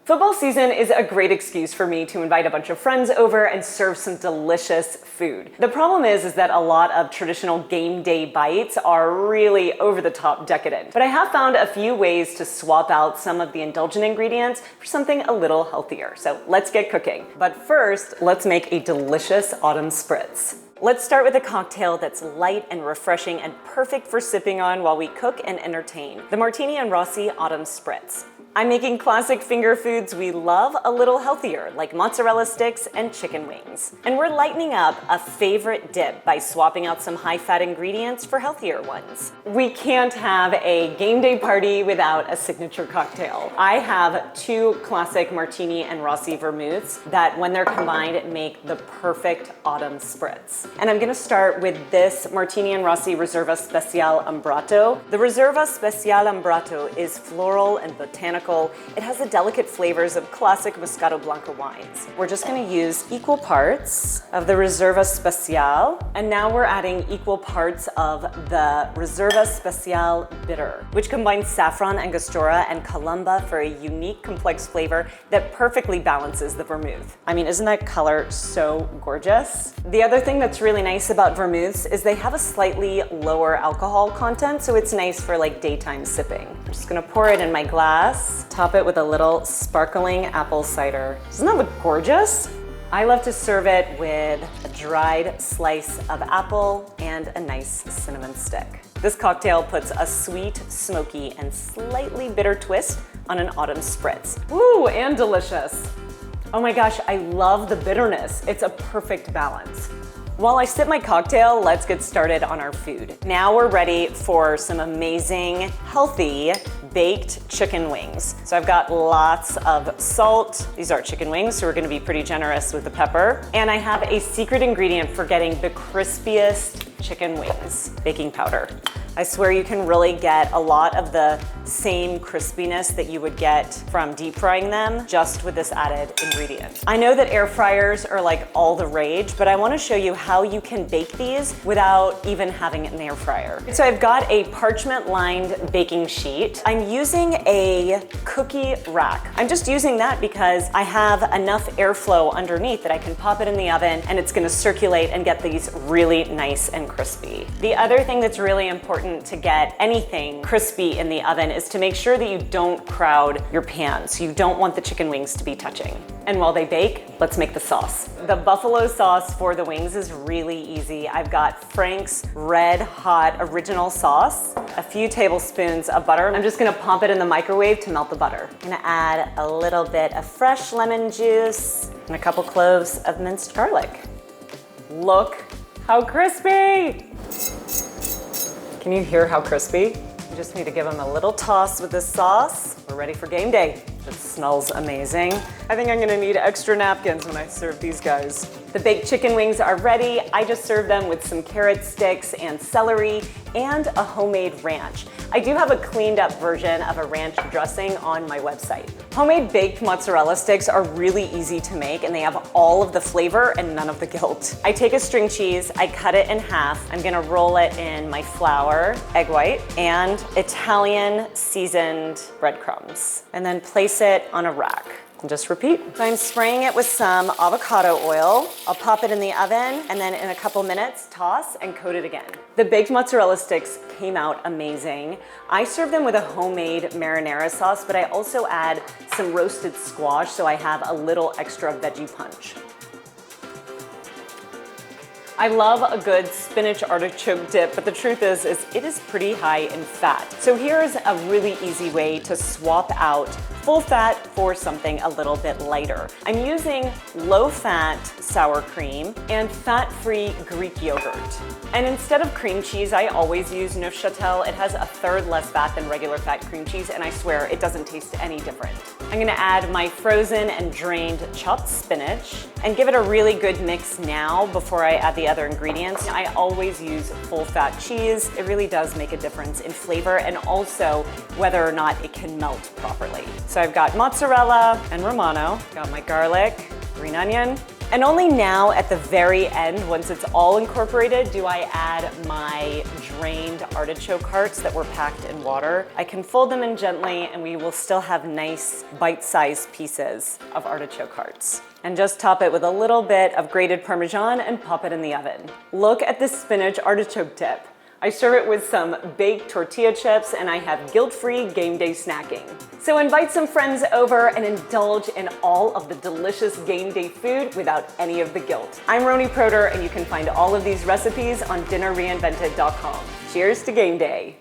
Football season is a great excuse for me to invite a bunch of friends over and serve some delicious food. The problem is that a lot of traditional game day bites are really over-the-top decadent. But I have found a few ways to swap out some of the indulgent ingredients for something a little healthier. So let's get cooking. But first, let's make a delicious autumn spritz. Let's start with a cocktail that's light and refreshing and perfect for sipping on while we cook and entertain. The Martini and Rossi Autumn Spritz. I'm making classic finger foods we love a little healthier, like mozzarella sticks and chicken wings. And we're lightening up a favorite dip by swapping out some high-fat ingredients for healthier ones. We can't have a game day party without a signature cocktail. I have two classic Martini and Rossi vermouths that, when they're combined, make the perfect autumn spritz. And I'm gonna start with this Martini and Rossi Reserva Speciale Ambrato. The Reserva Speciale Ambrato is floral and botanical. It has the delicate flavors of classic Moscato Blanco wines. We're just gonna use equal parts of the Reserva Speciale, and now we're adding equal parts of the Reserva Speciale Bitter, which combines saffron, angostura, and columba for a unique, complex flavor that perfectly balances the vermouth. I mean, isn't that color so gorgeous? The other thing that's really nice about vermouths is they have a slightly lower alcohol content, so it's nice for like daytime sipping. I'm just gonna pour it in my glass. Top it with a little sparkling apple cider. Doesn't that look gorgeous? I love to serve it with a dried slice of apple and a nice cinnamon stick. This cocktail puts a sweet, smoky, and slightly bitter twist on an autumn spritz. Ooh, and delicious. Oh my gosh, I love the bitterness. It's a perfect balance. While I sip my cocktail, let's get started on our food. Now we're ready for some amazing, healthy, baked chicken wings. So I've got lots of salt. These are chicken wings, so we're gonna be pretty generous with the pepper. And I have a secret ingredient for getting the crispiest chicken wings, baking powder. I swear you can really get a lot of the same crispiness that you would get from deep frying them just with this added ingredient. I know that air fryers are like all the rage, but I want to show you how you can bake these without even having an air fryer. So I've got a parchment lined baking sheet. I'm using a cookie rack. I'm just using that because I have enough airflow underneath that I can pop it in the oven and it's gonna circulate and get these really nice and crispy. The other thing that's really important to get anything crispy in the oven is to make sure that you don't crowd your pan. So you don't want the chicken wings to be touching. And while they bake, let's make the sauce. The buffalo sauce for the wings is really easy. I've got Frank's Red Hot Original Sauce, a few tablespoons of butter. I'm just gonna pump it in the microwave to melt the butter. I'm gonna add a little bit of fresh lemon juice and a couple cloves of minced garlic. Look how crispy! Can you hear how crispy? You just need to give them a little toss with this sauce. We're ready for game day. It smells amazing. I think I'm gonna need extra napkins when I serve these guys. The baked chicken wings are ready. I just served them with some carrot sticks and celery and a homemade ranch. I do have a cleaned up version of a ranch dressing on my website. Homemade baked mozzarella sticks are really easy to make and they have all of the flavor and none of the guilt. I take a string cheese, I cut it in half. I'm gonna roll it in my flour, egg white, and Italian seasoned breadcrumbs. And then place it on a rack. And just repeat. So I'm spraying it with some avocado oil. I'll pop it in the oven and then in a couple minutes, toss and coat it again. The baked mozzarella sticks came out amazing. I serve them with a homemade marinara sauce, but I also add some roasted squash so I have a little extra veggie punch. I love a good spinach artichoke dip, but the truth is it is pretty high in fat. So here's a really easy way to swap out full fat for something a little bit lighter. I'm using low-fat sour cream and fat-free Greek yogurt. And instead of cream cheese, I always use Neufchâtel. It has a third less fat than regular fat cream cheese, and I swear it doesn't taste any different. I'm gonna add my frozen and drained chopped spinach and give it a really good mix now before I add the other ingredients. I always use full-fat cheese. It really does make a difference in flavor and also whether or not it can melt properly. So I've got mozzarella and Romano, got my garlic, green onion, And only now at the very end, once it's all incorporated, do I add my drained artichoke hearts that were packed in water. I can fold them in gently and we will still have nice bite-sized pieces of artichoke hearts. And just top it with a little bit of grated Parmesan and pop it in the oven. Look at this spinach artichoke dip. I serve it with some baked tortilla chips and I have guilt-free game day snacking. So invite some friends over and indulge in all of the delicious game day food without any of the guilt. I'm Roni Proder and you can find all of these recipes on dinnerreinvented.com. Cheers to game day.